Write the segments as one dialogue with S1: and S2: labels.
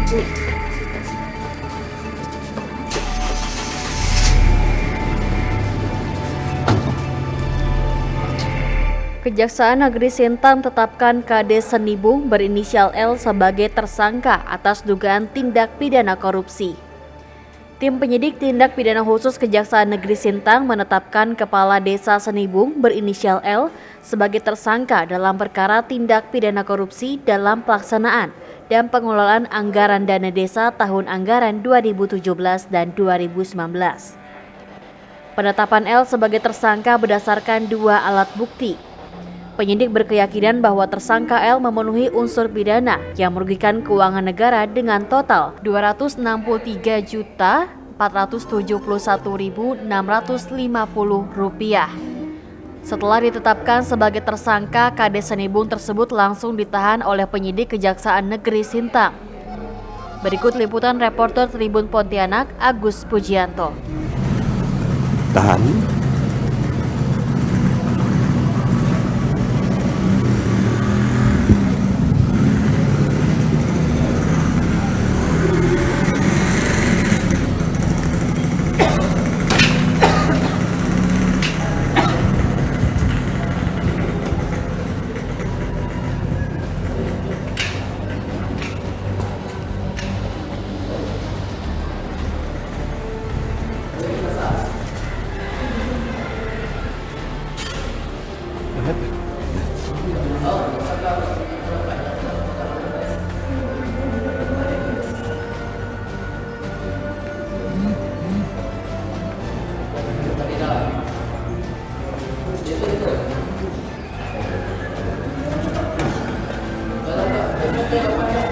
S1: Kejaksaan Negeri Sintang tetapkan Kades Senibung berinisial L sebagai tersangka atas dugaan tindak pidana korupsi. Tim penyidik tindak pidana khusus Kejaksaan Negeri Sintang menetapkan Kepala Desa Senibung berinisial L sebagai tersangka dalam perkara tindak pidana korupsi dalam pelaksanaan dan pengelolaan anggaran dana desa tahun anggaran 2017 dan 2019. Penetapan L sebagai tersangka berdasarkan dua alat bukti. Penyidik berkeyakinan bahwa tersangka L memenuhi unsur pidana yang merugikan keuangan negara dengan total Rp263.471.650. Setelah ditetapkan sebagai tersangka, Kades Senibung tersebut langsung ditahan oleh penyidik Kejaksaan Negeri Sintang. Berikut liputan reporter Tribun Pontianak Agus Pujianto.
S2: Tahan.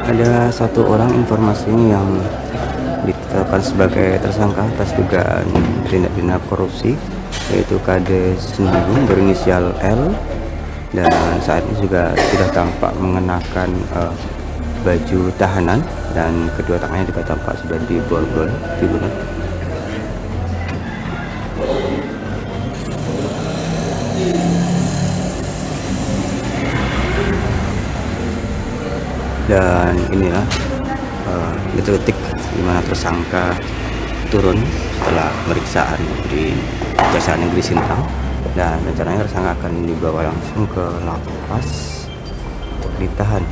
S2: Ada satu orang informasinya yang ditetapkan sebagai tersangka atas dugaan tindak pidana korupsi, yaitu Kades Senibung berinisial L, dan saat ini juga sudah tampak mengenakan baju tahanan dan kedua tangannya juga tampak sudah diborgol. Dan inilah detik-detik di mana tersangka turun setelah pemeriksaan di Kejaksaan Negeri Sintang, dan rencananya tersangka akan dibawa langsung ke lapas ditahan.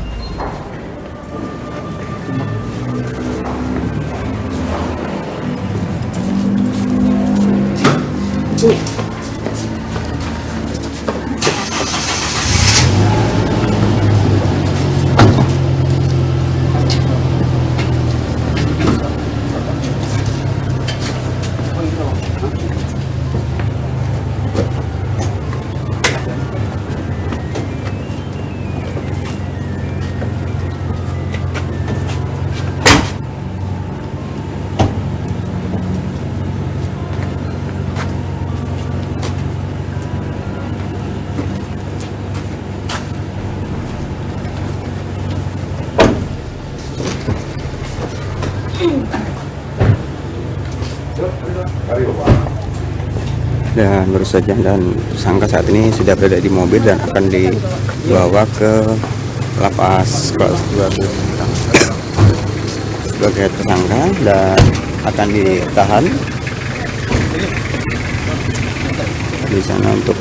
S2: Dan baru saja, dan tersangka saat ini sudah berada di mobil dan akan dibawa ke lapas kelas 12 sebagai tersangka dan akan ditahan di sana untuk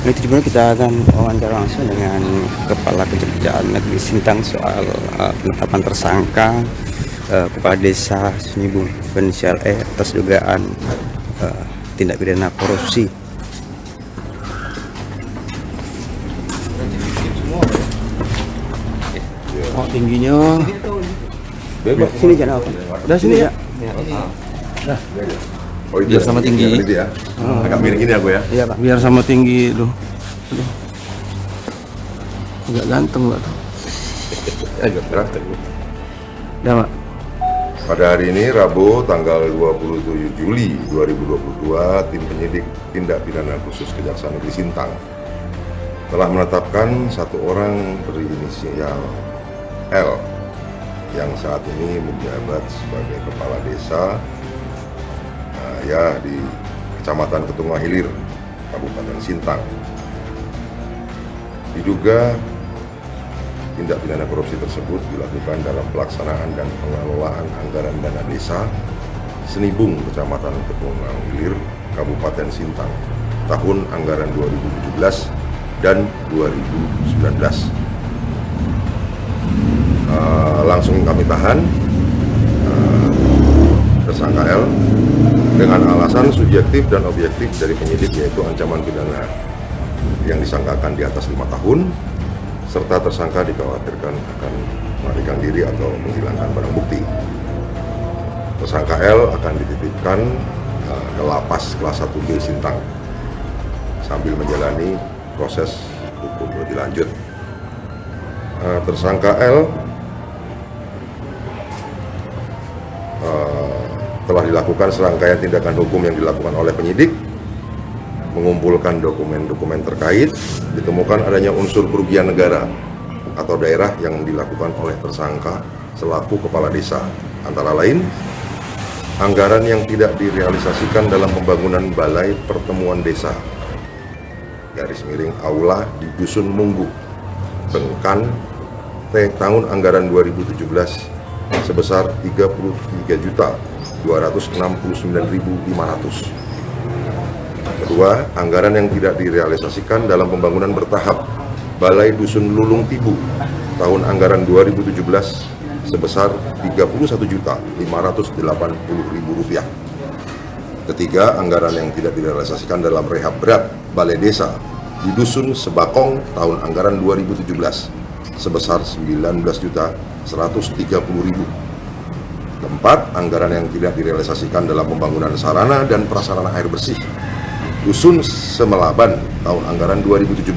S2: Ini kita akan wawancara langsung dengan Kepala Kejaksaan Negeri Sintang soal penetapan tersangka Kepala Desa Senibung berinisial E atas dugaan tindak pidana korupsi. Oh, tingginya. Sini jangan apa? Udah sini ya. Nah.
S3: Oh, biar sama tinggi. Ya. Agak miring ini aku ya.
S2: Iya, Pak. Biar sama tinggi loh. Aduh. Agak ganteng, Pak.
S3: Agak ganteng.
S2: Udah, Pak.
S3: Pada hari ini Rabu tanggal 27 Juli 2022, tim penyidik tindak pidana khusus Kejaksaan Negeri Sintang telah menetapkan satu orang berinisial L yang saat ini menjabat sebagai kepala desa di Kecamatan Ketunga Hilir, Kabupaten Sintang. Diduga tindak pidana korupsi tersebut dilakukan dalam pelaksanaan dan pengelolaan anggaran dana desa Senibung, Kecamatan Ketunga Hilir, Kabupaten Sintang, tahun anggaran 2017 dan 2019. Langsung kami tahan tersangka L dengan alasan subjektif dan objektif dari penyidik, yaitu ancaman pidana yang disangkakan di atas 5 tahun, serta tersangka dikhawatirkan akan melarikan diri atau menghilangkan barang bukti. Tersangka L akan dititipkan ke lapas kelas 1B Sintang sambil menjalani proses hukum lebih lanjut. Tersangka L telah dilakukan serangkaian tindakan hukum yang dilakukan oleh penyidik, mengumpulkan dokumen-dokumen terkait, ditemukan adanya unsur kerugian negara atau daerah yang dilakukan oleh tersangka selaku kepala desa, antara lain anggaran yang tidak direalisasikan dalam pembangunan balai pertemuan desa / aula di Dusun Munggu, Bengkan, tahun anggaran 2017 sebesar 33.269.500. Kedua, anggaran yang tidak direalisasikan dalam pembangunan bertahap Balai Dusun Lulung Tibu tahun anggaran 2017 sebesar Rp31.580.000. Ketiga, anggaran yang tidak direalisasikan dalam rehab berat Balai Desa di Dusun Sebakong tahun anggaran 2017 sebesar Rp19.130.000. Keempat, anggaran yang tidak direalisasikan dalam pembangunan sarana dan prasarana air bersih Dusun Semelaban tahun anggaran 2017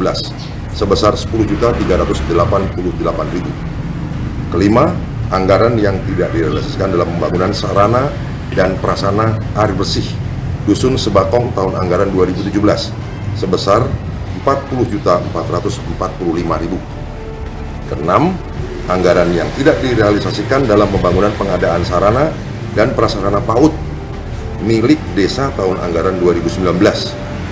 S3: sebesar Rp10.388.000. Kelima, anggaran yang tidak direalisasikan dalam pembangunan sarana dan prasarana air bersih Dusun Sebakong tahun anggaran 2017 sebesar Rp40.445.000. Keenam, anggaran yang tidak direalisasikan dalam pembangunan pengadaan sarana dan prasarana PAUD milik desa tahun anggaran 2019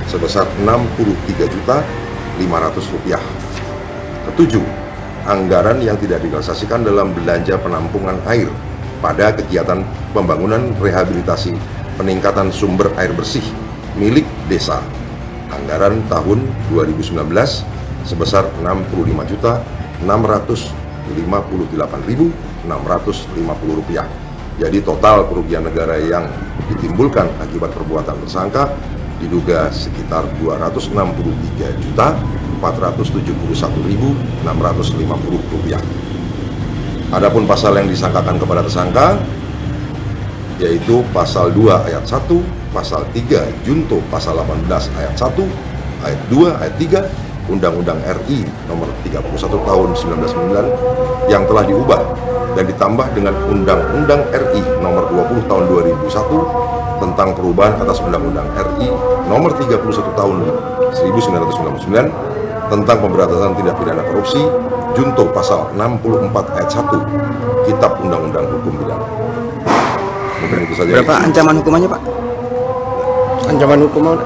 S3: sebesar Rp63.500.000. Ketujuh, anggaran yang tidak direalisasikan dalam belanja penampungan air pada kegiatan pembangunan rehabilitasi peningkatan sumber air bersih milik desa anggaran tahun 2019 sebesar Rp655.658.650. Jadi total kerugian negara yang ditimbulkan akibat perbuatan tersangka diduga sekitar Rp263.471.650. Adapun pasal yang disangkakan kepada tersangka yaitu pasal 2 ayat 1, pasal 3 junto pasal 18 ayat 1, ayat 2, ayat 3 Undang-Undang RI nomor 31 tahun 1999 yang telah diubah dan ditambah dengan Undang-Undang RI nomor 20 tahun 2001 tentang perubahan atas Undang-Undang RI nomor 31 tahun 1999 tentang pemberantasan tindak pidana korupsi junto pasal 64 ayat 1 Kitab Undang-Undang Hukum Pidana. Mungkin itu saja.
S2: Berapa ancaman hukumannya, Pak?
S4: Ancaman hukuman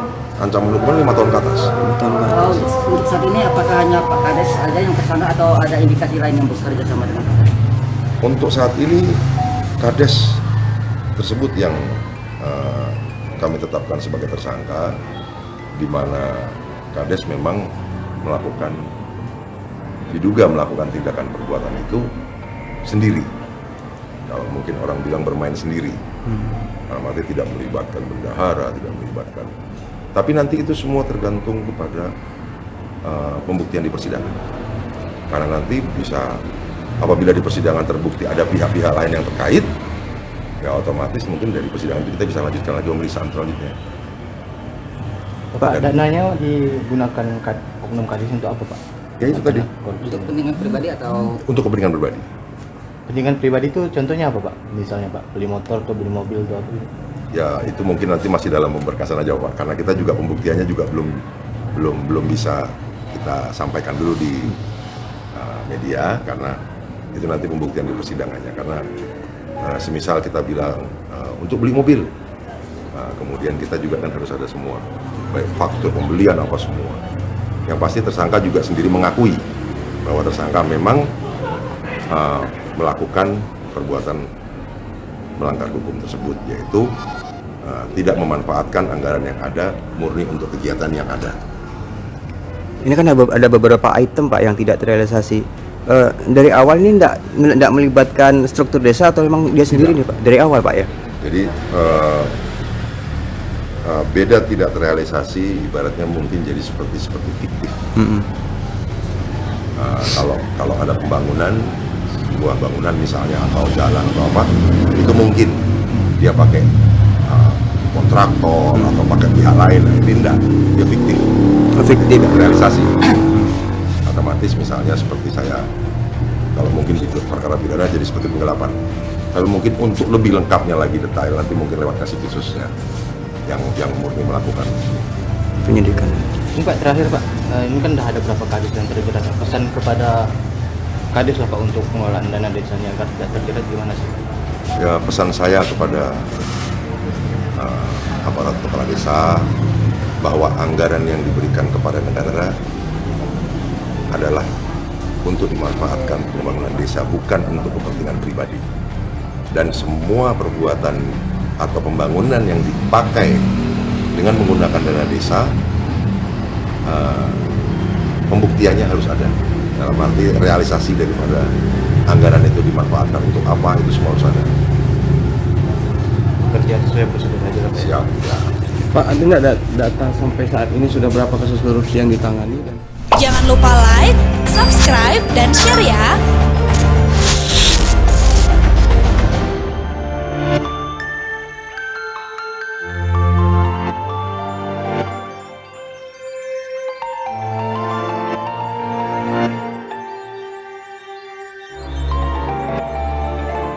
S3: 5 tahun ke atas.
S2: 5 tahun ke atas.
S4: untuk saat ini apakah hanya Pak Kades saja yang tersangka atau ada indikasi lain yang bekerja sama dengan Pak Kades?
S3: Untuk saat ini Kades tersebut yang kami tetapkan sebagai tersangka, di mana Kades memang diduga melakukan tindakan perbuatan itu sendiri. Kalau mungkin orang bilang bermain sendiri, arti tidak melibatkan bendahara, tidak melibatkan. Tapi nanti itu semua tergantung kepada pembuktian di persidangan. Karena nanti bisa, apabila di persidangan terbukti ada pihak-pihak lain yang terkait, ya otomatis mungkin dari persidangan itu kita bisa lanjutkan lagi pemeriksaan selanjutnya.
S5: Pak, dananya digunakan oknum Kades untuk apa, Pak?
S3: Ya itu tadi.
S4: Untuk kepentingan pribadi atau
S3: Untuk kepentingan pribadi.
S5: Kepentingan pribadi itu contohnya apa, Pak? Misalnya, Pak, beli motor atau beli mobil atau apa?
S3: Ya itu mungkin nanti masih dalam pemberkasan aja, Pak. Karena kita juga pembuktiannya juga belum bisa kita sampaikan dulu di media, karena itu nanti pembuktian di persidangannya. Karena semisal kita bilang untuk beli mobil, kemudian kita juga kan harus ada semua, baik faktur pembelian apa semua. Yang pasti tersangka juga sendiri mengakui bahwa tersangka memang melakukan perbuatan melanggar hukum tersebut, yaitu tidak memanfaatkan anggaran yang ada murni untuk kegiatan yang ada.
S2: Ini kan ada beberapa item Pak yang tidak terrealisasi. Dari awal ini tidak melibatkan struktur desa atau memang dia sendiri nih Pak? Dari awal Pak ya?
S3: Jadi beda tidak terrealisasi, ibaratnya mungkin jadi seperti fiktif. Kalau ada pembangunan, sebuah bangunan misalnya atau jalan atau apa, itu mungkin dia pakai kontraktor atau pakai pihak lain. Ini enggak, dia fiktif.
S2: Fiktif
S3: Realisasi. Otomatis misalnya seperti saya, kalau mungkin itu perkara pidana jadi seperti penggelapan. Tapi mungkin untuk lebih lengkapnya lagi detail nanti mungkin lewat kasih khususnya yang murni melakukan
S2: penyidikan.
S5: Ini Pak terakhir Pak, ini kan udah ada berapa kadis yang terjerat. Pesan kepada kadis lah Pak untuk pengelolaan dana desanya agar tidak terjerat gimana sih?
S3: Ya, pesan saya kepada aparat kepala desa bahwa anggaran yang diberikan kepada negara adalah untuk dimanfaatkan pembangunan desa, bukan untuk kepentingan pribadi. Dan semua perbuatan atau pembangunan yang dipakai dengan menggunakan dana desa, pembuktiannya harus ada. Dalam arti realisasi daripada anggaran itu dimanfaatkan untuk apa, itu semua harus ada.
S5: Kerja sesuai prosedur aja Pak.
S3: Siap. Ya.
S2: Pak, ada nggak data sampai saat ini sudah berapa kasus korupsi yang ditangani?
S6: Jangan lupa like, subscribe, dan share ya.